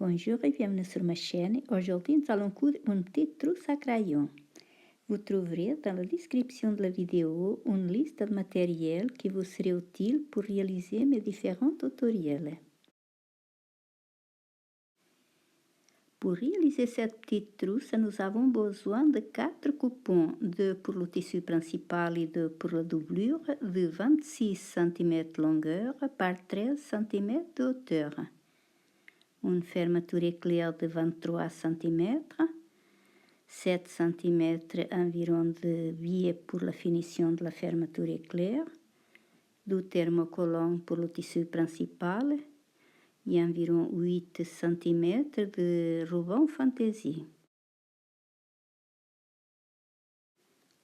Bonjour et bienvenue sur ma chaîne. Aujourd'hui, nous allons coudre une petite trousse à crayon. Vous trouverez dans la description de la vidéo une liste de matériel qui vous serait utile pour réaliser mes différents tutoriels. Pour réaliser cette petite trousse, nous avons besoin de 4 coupons, 2 pour le tissu principal et 2 pour la doublure, de 26 cm longueur par 13 cm de hauteur. Une fermeture éclair de 23 cm, 7 cm environ de biais pour la finition de la fermeture éclair, du thermocollant pour le tissu principal et environ 8 cm de ruban fantaisie.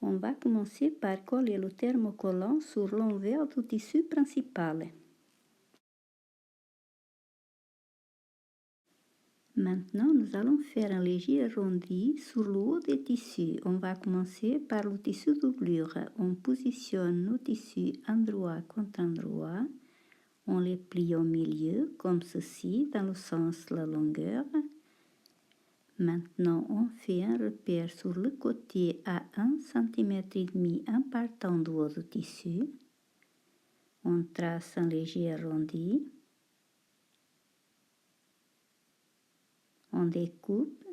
On va commencer par coller le thermocollant sur l'envers du tissu principal. Maintenant, nous allons faire un léger arrondi sur le haut des tissus. On va commencer par le tissu doublure. On positionne nos tissus endroit contre endroit. On les plie au milieu, comme ceci, dans le sens de la longueur. Maintenant, on fait un repère sur le côté à 1,5 cm en partant du haut du tissu. On trace un léger arrondi. On découpe.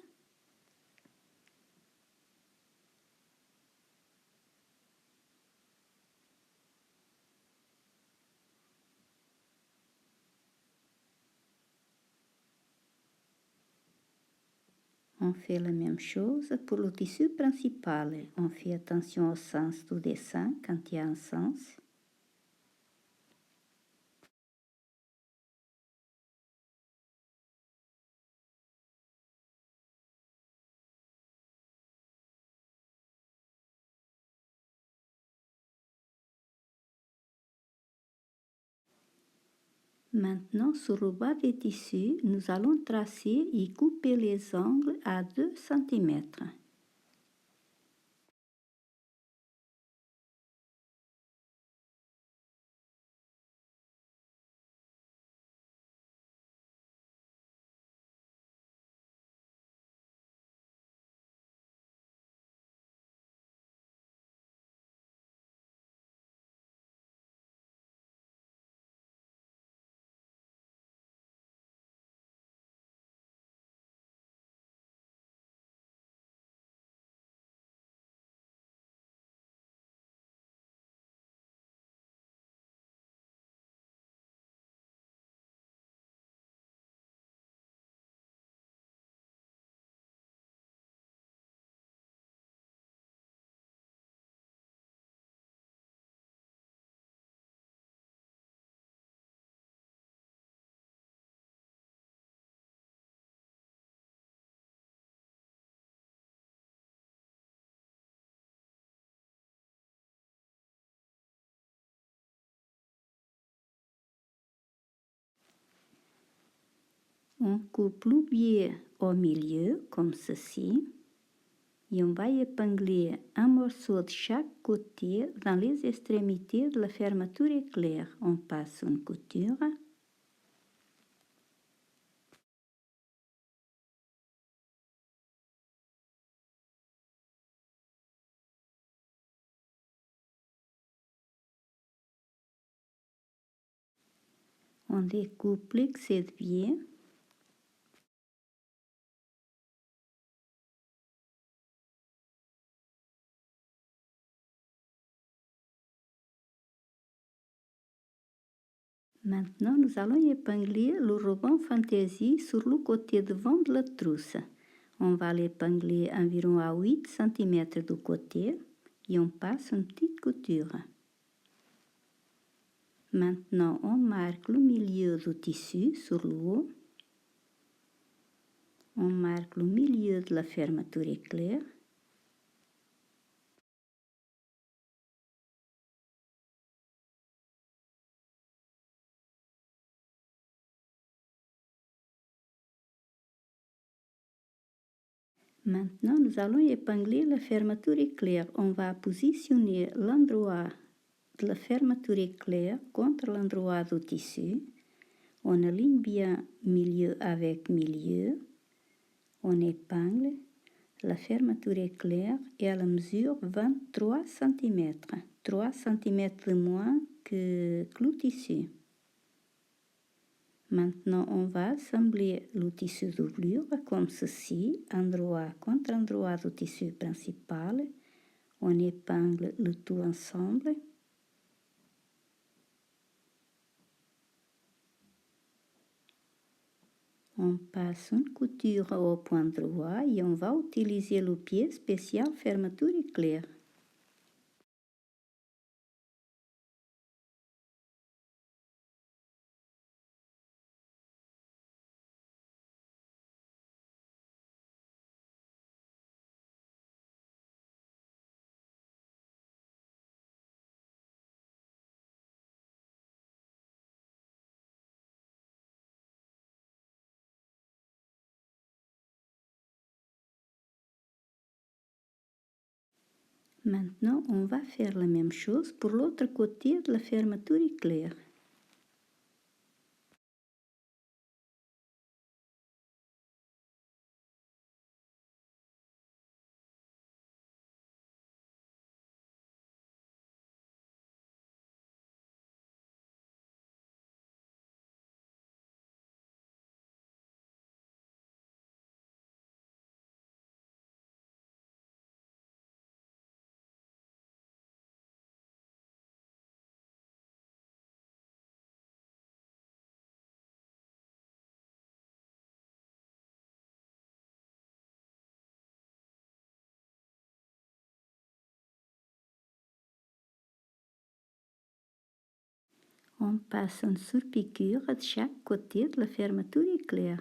On fait la même chose pour le tissu principal. On fait attention au sens du dessin quand il y a un sens. Maintenant, sur le bas des tissus, nous allons tracer et couper les angles à 2 cm. On coupe le biais au milieu, comme ceci. Et on va épingler un morceau de chaque côté dans les extrémités de la fermeture éclair. On passe une couture. On découpe l'excès de biais. Maintenant, nous allons épingler le ruban fantaisie sur le côté devant de la trousse. On va l'épingler environ à 8 cm du côté et on passe une petite couture. Maintenant, on marque le milieu du tissu sur le haut. On marque le milieu de la fermeture éclair. Maintenant, nous allons épingler la fermeture éclair. On va positionner l'endroit de la fermeture éclair contre l'endroit du tissu. On aligne bien milieu avec milieu. On épingle. La fermeture est claire et elle mesure 23 cm. 3 cm de moins que le tissu. Maintenant, on va assembler le tissu doublure comme ceci, endroit contre endroit du tissu principal. On épingle le tout ensemble. On passe une couture au point droit et on va utiliser le pied spécial fermeture éclair. Maintenant, on va faire la même chose pour l'autre côté de la fermeture éclair. On passe une surpiqûre de chaque côté de la fermeture éclair.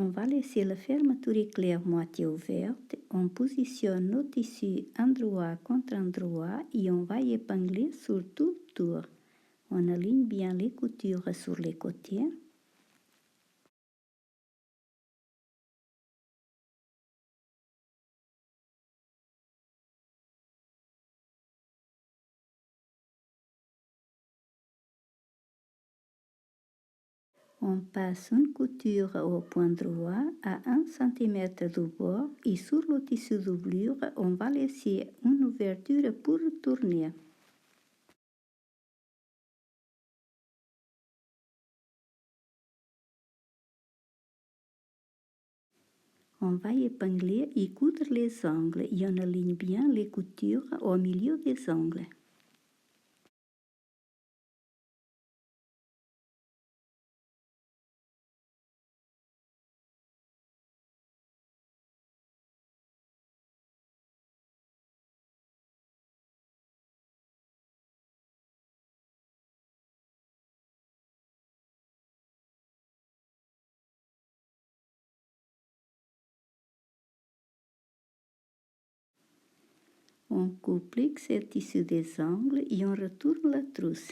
On va laisser la fermeture éclair moitié ouverte. On positionne nos tissus endroit contre endroit et on va épingler sur tout le tour. On aligne bien les coutures sur les côtés. On passe une couture au point droit à 1 cm du bord et sur le tissu doublure, on va laisser une ouverture pour tourner. On va épingler et coudre les angles et on aligne bien les coutures au milieu des angles. On coupe l'excès tissu des angles et on retourne la trousse.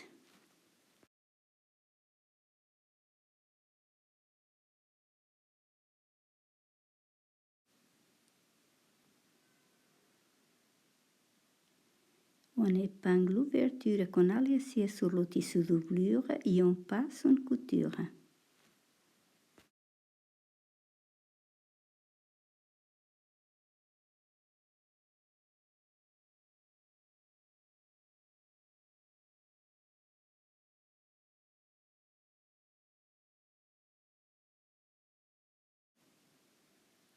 On épingle l'ouverture qu'on a laissée sur le tissu doublure et on passe une couture.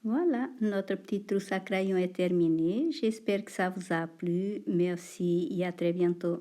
Voilà, notre petite trousse à crayon est terminée. J'espère que ça vous a plu. Merci et à très bientôt.